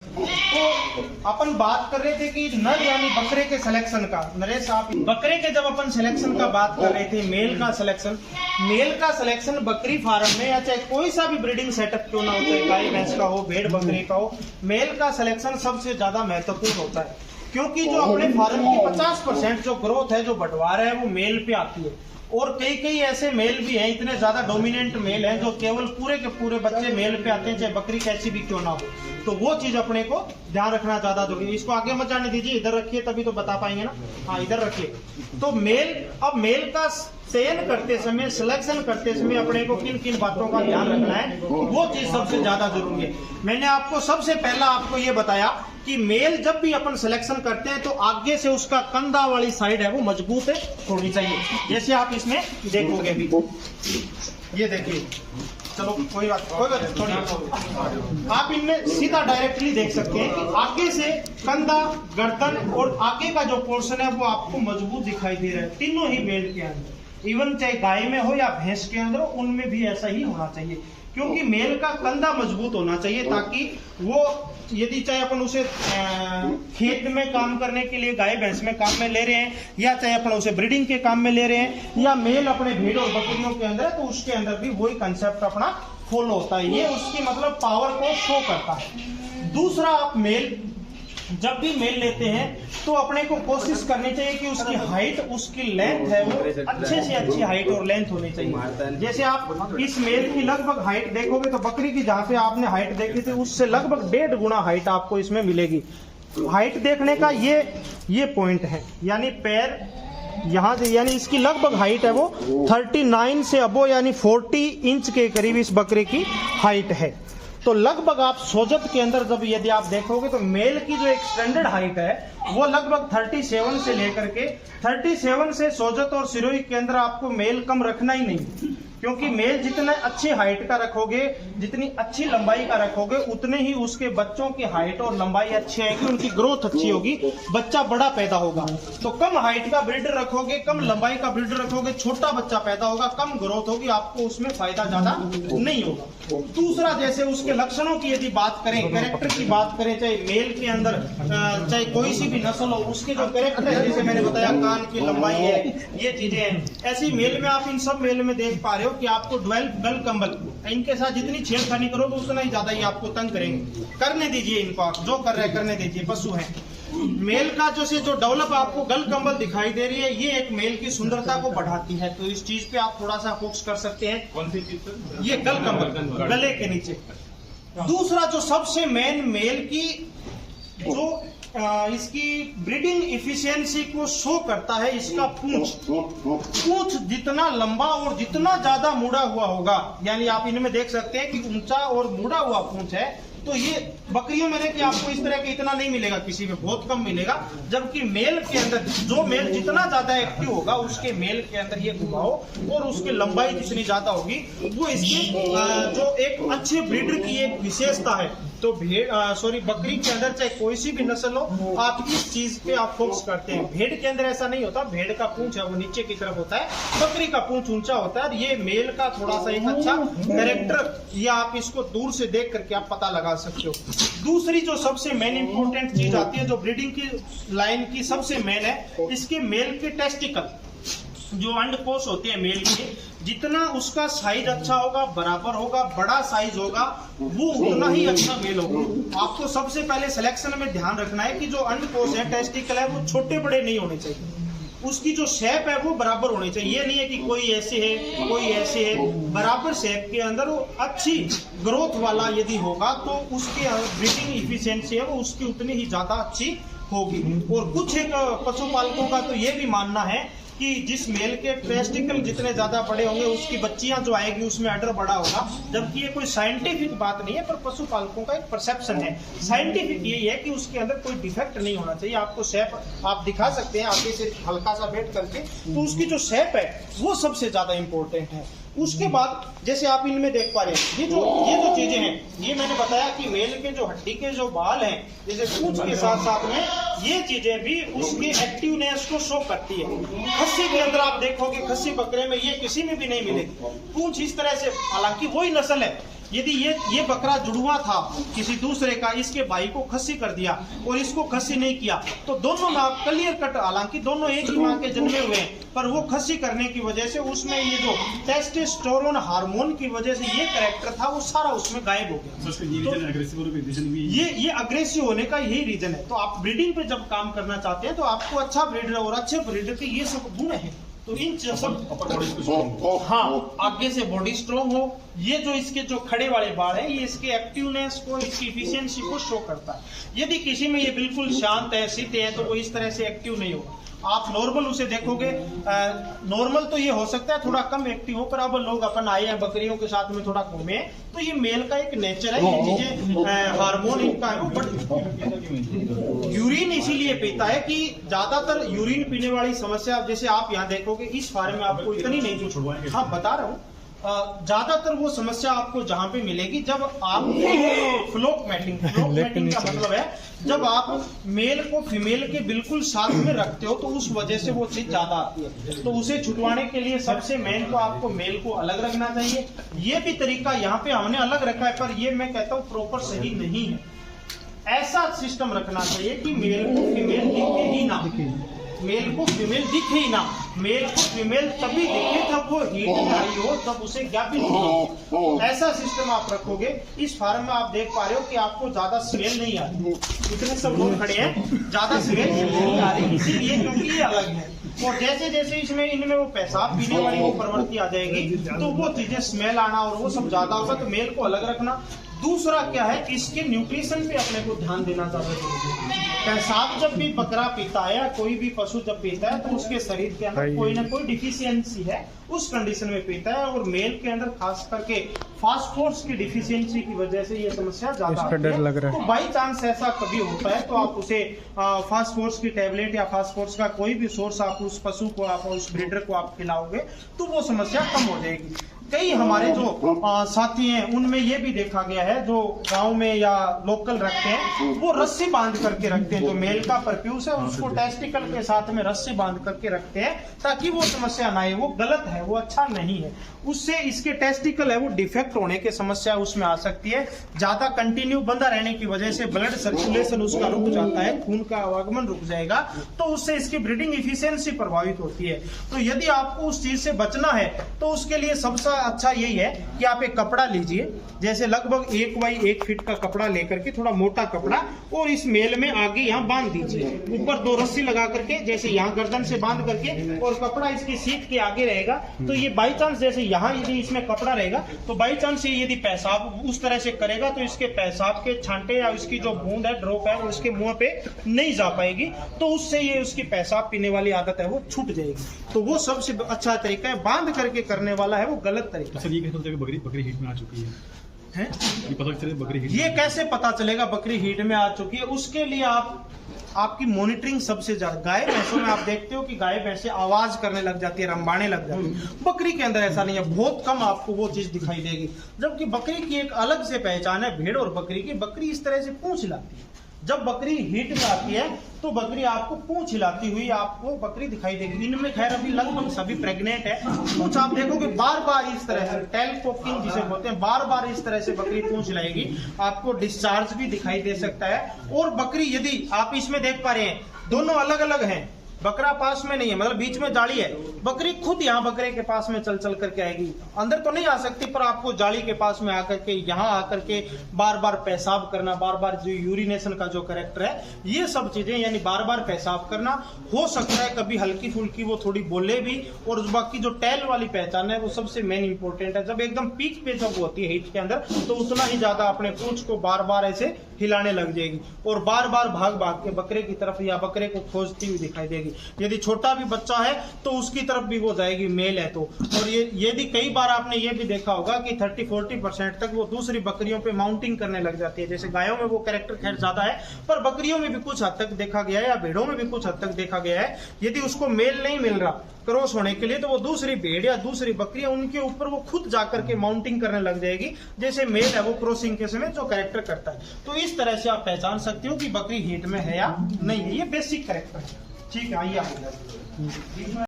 तो अपन बात कर रहे थे कि नर यानी बकरे के सिलेक्शन का। नरेश साहब, बकरे के जब अपन सिलेक्शन का बात कर रहे थे, मेल का सिलेक्शन बकरी फार्म में या चाहे कोई सा भी ब्रीडिंग सेटअप क्यों ना हो, चाहे गाय भैंस का हो, भेड़ बकरी का हो, मेल का सिलेक्शन सबसे ज्यादा महत्वपूर्ण होता है। क्योंकि जो अपने फार्म की 50% जो ग्रोथ है, जो बंटवारा है, वो मेल पे आती है। और कई ऐसे मेल भी हैं, इतने ज्यादा डोमिनेंट मेल हैं जो केवल पूरे के पूरे बच्चे मेल पे आते हैं, चाहे बकरी कैसी भी क्यों ना हो। तो वो चीज अपने को ध्यान रखना ज्यादा जरूरी है। इसको आगे मत जाने दीजिए, इधर रखिए तभी तो बता पाएंगे ना। हाँ, इधर रखिए। तो मेल का चयन करते समय, सिलेक्शन करते समय अपने को किन किन बातों का ध्यान रखना है, वो चीज सबसे ज्यादा जरूरी है। मैंने आपको सबसे पहला आपको ये बताया कि मेल जब भी अपन सिलेक्शन करते हैं तो आगे से उसका कंधा वाली साइड है वो मजबूत है होनी चाहिए। जैसे आप इसमें देखोगे भी, ये देखिए, चलो कोई बात थोड़ी, आप इनमें सीधा डायरेक्टली देख सकते हैं कि आगे से कंधा, गर्दन और आगे का जो पोर्शन है वो आपको मजबूत दिखाई दे रहा है तीनों ही मेल के अंदर। इवन चाहे गाय में हो या भैंस के अंदर, उनमें भी ऐसा ही होना चाहिए। क्योंकि मेल का कंधा मजबूत होना चाहिए ताकि वो, यदि चाहे अपन उसे खेत में काम करने के लिए गाय भैंस में काम में ले रहे हैं, या चाहे अपन उसे ब्रीडिंग के काम में ले रहे हैं, या मेल अपने भेड़ और बकरियों के अंदर, तो उसके अंदर भी वही कंसेप्ट अपना फॉलो होता है। ये उसकी मतलब पावर को शो करता है। दूसरा, आप मेल जब भी मेल लेते हैं तो अपने को कोशिश करनी चाहिए कि उसकी हाइट, उसकी लेंथ है वो अच्छे से अच्छी हाइट और लेंथ होनी चाहिए। जैसे आप इस मेल की लगभग हाइट देखोगे तो बकरी की जहां पे आपने हाइट देखी थी उससे लगभग 1.5 गुना हाइट आपको इसमें मिलेगी। हाइट देखने का ये पॉइंट है, यानी पैर यहाँ से, यानी इसकी लगभग हाइट है वो 39 से अबो यानी 40 इंच के करीब इस बकरे की हाइट है। तो लगभग आप सोजत के अंदर जब यदि आप देखोगे तो मेल की जो एक स्टैंडर्ड हाइट है वो लगभग 37 से लेकर के 37 से सोजत और सिरोही के अंदर आपको मेल कम रखना ही नहीं। क्योंकि मेल जितने अच्छी हाइट का रखोगे, जितनी अच्छी लंबाई का रखोगे, उतने ही उसके बच्चों की हाइट और लंबाई अच्छी आएगी, उनकी ग्रोथ अच्छी होगी, बच्चा बड़ा पैदा होगा। तो कम हाइट का ब्रीडर रखोगे, कम लंबाई का ब्रीडर रखोगे, छोटा बच्चा पैदा होगा, कम ग्रोथ होगी, आपको उसमें फायदा ज्यादा नहीं होगा। दूसरा, जैसे उसके लक्षणों की यदि बात करें, कैरेक्टर की बात करें, चाहे मेल के अंदर चाहे कोई सी भी नस्ल हो, उसके जो कैरेक्टर है, जैसे मैंने बताया कान की लंबाई है, ये चीजें हैं। ऐसी मेल में आप इन सब मेल में देख पा रहे हो कि आपको 12 गल कंबल, इनके साथ जितनी छेड़खानी करोगे उतना ही ज्यादा ही आपको तंग करेंगे। करने दीजिए इनको, आप जो कर रहे हैं करने दीजिए, पशु हैं। मेल का जो डेवलप आपको गल कंबल दिखाई दे रही है, ये एक मेल की सुंदरता को बढ़ाती है। तो इस चीज पे आप थोड़ा सा फोकस कर सकते हैं। कौन सी चीज? ये गल कंबल, गले के नीचे। दूसरा जो सबसे मेन मेल की जो इसकी ब्रीडिंग इफिशियंसी को शो करता है, इसका पूंछ जितना लंबा और जितना ज्यादा मुड़ा हुआ होगा, यानी आप इनमें देख सकते हैं कि ऊंचा और मुड़ा हुआ पूंछ है। तो ये बकरियों में देखिए आपको इस तरह के इतना नहीं मिलेगा, किसी में बहुत कम मिलेगा। जबकि मेल के अंदर जो मेल जितना ज्यादा एक्टिव होगा, उसके मेल के अंदर ये घुमाओ और उसकी लंबाई जितनी ज्यादा होगी, वो इसके जो एक अच्छे ब्रीडर की एक विशेषता है। तो बकरी के अंदर चाहे कोई सी भी नस्ल हो, आप इस चीज पे आप फोकस करते हैं। भेड़ के अंदर ऐसा नहीं होता, भेड़ का पूंछ है वो नीचे की तरफ होता है, बकरी का पूंछ ऊंचा होता है। ये मेल का थोड़ा सा एक अच्छा कैरेक्टर, या आप इसको दूर से देख करके आप पता लगा सकते हो। दूसरी जो सबसे मेन इंपॉर्टेंट चीज आती है, जो ब्रीडिंग की लाइन की सबसे मेन है, इसके मेल के टेस्टिकल, जो अंडकोश होते हैं मेल के, जितना उसका साइज अच्छा होगा, बराबर होगा, बड़ा साइज होगा, वो उतना ही अच्छा मेल होगा। आपको सबसे पहले सिलेक्शन में ध्यान रखना है कि जो अंडकोश है, टेस्टिकल है, वो छोटे बड़े नहीं होने चाहिए। उसकी जो शेप है वो बराबर होनी चाहिए। ये नहीं है कि कोई ऐसे है कोई ऐसे है, बराबर शेप के अंदर वो अच्छी ग्रोथ वाला यदि होगा तो उसकी ब्रीडिंग इफिशियंसी है वो उसकी उतनी ही ज्यादा अच्छी होगी। और कुछ एक पशुपालकों का तो ये भी मानना है कि जिस मेल के टेस्टिकल जितने ज्यादा बड़े होंगे, उसकी बच्चियां जो आएगी उसमें अडर बड़ा होगा। जबकि ये कोई साइंटिफिक बात नहीं है, पर पशुपालकों का एक परसेप्शन है। साइंटिफिक यही है कि उसके अंदर कोई डिफेक्ट नहीं होना चाहिए। आपको शेप आप दिखा सकते हैं आगे से हल्का सा बैठ करके, तो उसकी जो शेप है वो सबसे ज्यादा इंपॉर्टेंट है। उसके बाद जैसे आप इनमें देख पा रहे हैं, ये जो चीजें हैं, ये मैंने बताया कि मेल के जो हड्डी के जो बाल हैं, जैसे पूंछ के साथ साथ में ये चीजें भी उसकी एक्टिवनेस को शो करती है। खस्सी के अंदर आप देखोगे, खस्सी बकरे में ये किसी में भी नहीं मिलेगी। पूंछ इस तरह से, हालांकि वही नस्ल है, यदि ये बकरा जुड़वा था किसी दूसरे का, इसके भाई को खस्सी कर दिया और इसको खस्सी नहीं किया, तो दोनों में आप क्लियर कट, हालांकि दोनों एक ही मां के जन्मे हुए हैं, पर वो खस्सी करने की वजह से उसमें ये जो टेस्टोस्टेरोन हार्मोन की वजह से ये कैरेक्टर था वो सारा उसमें गायब हो गया। तो ये अग्रेसिव होने का यही रीजन है। तो आप ब्रीडिंग पे जब काम करना चाहते हैं तो आपको अच्छा ब्रीडर और अच्छे ब्रीडर के ये सब गुण है। तो इन सब, हाँ, आगे से बॉडी स्ट्रॉन्ग हो, ये जो इसके जो खड़े वाले बाल है ये इसके एक्टिवनेस को, इसकी इफिशियंसी को शो करता है। यदि किसी में ये बिल्कुल शांत है, सीधे है, तो वो इस तरह से एक्टिव नहीं होगा। आप नॉर्मल उसे देखोगे, नॉर्मल तो ये हो सकता है थोड़ा कम एक्टिव हो, पर अब लोग अपन आए हैं बकरियों के साथ में थोड़ा घूमे, तो ये मेल का एक नेचर है, ये चीजें हार्मोन इनका है वो बड़ी। यूरिन इसीलिए पीता है कि ज्यादातर यूरिन पीने वाली समस्या, जैसे आप यहाँ देखोगे इस फार्म में आपको इतनी नहीं कुछ, हाँ बता रहा हूँ, ज्यादातर वो समस्या आपको जहां पे मिलेगी जब आप फ्लोक मैटिंग का मतलब है जब आप मेल को फीमेल के बिल्कुल साथ में रखते हो, तो उस वजह से वो चीज ज्यादा आती है। तो उसे छुटवाने के लिए सबसे मेन तो आपको मेल को अलग रखना चाहिए। ये भी तरीका यहाँ पे हमने अलग रखा है, पर ये मैं कहता हूँ प्रॉपर सही नहीं है। ऐसा सिस्टम रखना चाहिए कि मेल को फीमेल दिखे ही ना, मेल को फीमेल दिखे ही ना। मेल को फीमेल तभी दिखे जब वो हीट में आई हो, तब उसे ज्ञापित हो। ऐसा सिस्टम आप रखोगे। इस फार्म में आप देख पा रहे हो कि आपको ज्यादा स्मेल नहीं आ रही, इतने सब लोग खड़े हैं, ज्यादा स्मेल नहीं आ रही, इसीलिए क्योंकि ये अलग है। और जैसे जैसे इसमें इनमें वो पेशाब पीने वाली वो प्रवृत्ति आ जाएगी, तो वो चीजें स्मेल आना और वो सब ज्यादा होगा। तो मेल को अलग रखना। दूसरा क्या है, इसके न्यूट्रिशन पे अपने को ध्यान देना ज्यादा जरूरी है। पेशाब जब भी बकरा पीता है या कोई भी पशु जब पीता है, तो उसके शरीर के अंदर कोई ना कोई डिफिशियंसी है, उस कंडीशन में पीता है। और मेल के अंदर खास करके फास्फोरस की डिफिशियंसी की वजह से ये समस्या ज्यादा आती है। तो बाई चांस ऐसा कभी होता है तो आप उसे फास्फोरस की टेबलेट या फास्फोरस का कोई भी सोर्स आप उस पशु को, आप उस ब्रीडर को आप खिलाओगे, तो वो समस्या कम हो जाएगी। कई हमारे जो साथी हैं उनमें ये भी देखा गया है, जो गांव में या लोकल रखते हैं, वो रस्सी बांध करके रखते हैं। जो मेल का परफ्यूज है उसको टेस्टिकल के साथ में रस्सी बांध करके रखते हैं, ताकि वो समस्या ना आए। वो गलत है, वो अच्छा नहीं है। उससे इसके टेस्टिकल है वो डिफेक्ट होने की समस्या उसमें आ सकती है। ज्यादा कंटिन्यू बंधा रहने की वजह से ब्लड सर्कुलेशन उसका रुक जाता है, खून का आवागमन रुक जाएगा, तो उससे इसकी ब्रीडिंग इफिशियंसी प्रभावित होती है। तो यदि आपको उस चीज से बचना है तो उसके लिए सबसे अच्छा यही है कि आप एक कपड़ा लीजिए, जैसे लगभग 1 बाई 1 फीट का कपड़ा लेकर के, थोड़ा मोटा कपड़ा, और इस मेल में आगे यहाँ बांध दीजिए, ऊपर 2 रस्सी लगा करके, जैसे यहाँ गर्दन से बांध करके, और कपड़ा इसकी सीट के आगे रहेगा। तो ये बाई चांस जैसे यहाँ यदि इसमें कपड़ा रहेगा, तो बाई चांस ये यदि पेशाब उस तरह से करेगा, तो इसके पेशाब के छांटे या इसकी जो बूंद है, ड्रॉप है, वो इसके मुंह पे नहीं जा पाएगी, तो उससे ये उसकी पेशाब पीने वाली आदत है वो छूट जाएगी। तो वो सबसे अच्छा तरीका है। बांध करके करने वाला है वो गलत तरीका। ये कैसे पता चलेगा बकरी हीट में आ चुकी है? ये पता चलेगा बकरी हीट, ये कैसे पता चलेगा बकरी हीट में आ चुकी है? उसके लिए आपकी मॉनिटरिंग सबसे ज्यादा। गाय भैंसों में आप देखते हो कि गाय भैंसे आवाज करने लग जाती है, रंबाने लग जाती है। बकरी के अंदर ऐसा नहीं है, बहुत कम आपको वो चीज दिखाई देगी। जबकि बकरी की एक अलग से पहचान है भेड़ और बकरी की। बकरी इस तरह से पूंछ हिलाती है। जब बकरी हीट में आती है तो बकरी आपको पूंछ हिलाती हुई आपको बकरी दिखाई देगी। इनमें खैर अभी लगभग सभी प्रेग्नेंट है। कुछ आप देखोगे बार बार इस तरह से टेल पॉकिंग जिसे बोलते हैं, बार बार इस तरह से बकरी पूंछ हिलाएगी। आपको डिस्चार्ज भी दिखाई दे सकता है। और बकरी, यदि आप इसमें देख पा रहे हैं, दोनों अलग अलग हैं, बकरा पास में नहीं है, मतलब बीच में जाली है। बकरी खुद यहाँ बकरे के पास में चल चल करके आएगी, अंदर तो नहीं आ सकती, पर आपको जाली के पास में आकर के, यहाँ आकर के बार बार पेशाब करना, बार बार जो यूरिनेशन का जो कैरेक्टर है, ये सब चीजें, यानी बार बार पेशाब करना। हो सकता है कभी हल्की फुल्की वो थोड़ी बोले भी। और बाकी जो टैल वाली पहचान है वो सबसे मेन इंपॉर्टेंट है। जब एकदम पीक पे जब होती है हीट के अंदर, तो उतना ही ज्यादा अपने पूंछ को बार बार ऐसे हिलाने लग जाएगी और बार बार भाग भाग के बकरे की तरफ या बकरे को खोजती हुई दिखाई देगी। यदि छोटा भी बच्चा है तो उसकी तरफ भी वो जाएगी, मेल है तो। और ये यदि कई बार आपने ये भी देखा होगा कि 30-40% तक वो दूसरी बकरियों पे माउंटिंग करने लग जाती है। जैसे गायों में वो कैरेक्टर खैर ज्यादा है, पर बकरियों में भी कुछ हद तक देखा गया है, या भेड़ों में भी कुछ हद तक देखा गया है। यदि उसको मेल नहीं मिल रहा क्रॉस होने के लिए, तो वो दूसरी भेड़ या दूसरी बकरियां उनके ऊपर वो खुद जाकर के माउंटिंग करने लग जाएगी, जैसे मेल है वो क्रॉसिंग के समय जो कैरेक्टर करता है। तो इस तरह से आप पहचान सकते हो कि बकरी हीट में है या नहीं है। ये बेसिक कैरेक्टर है। ठीक है, आइए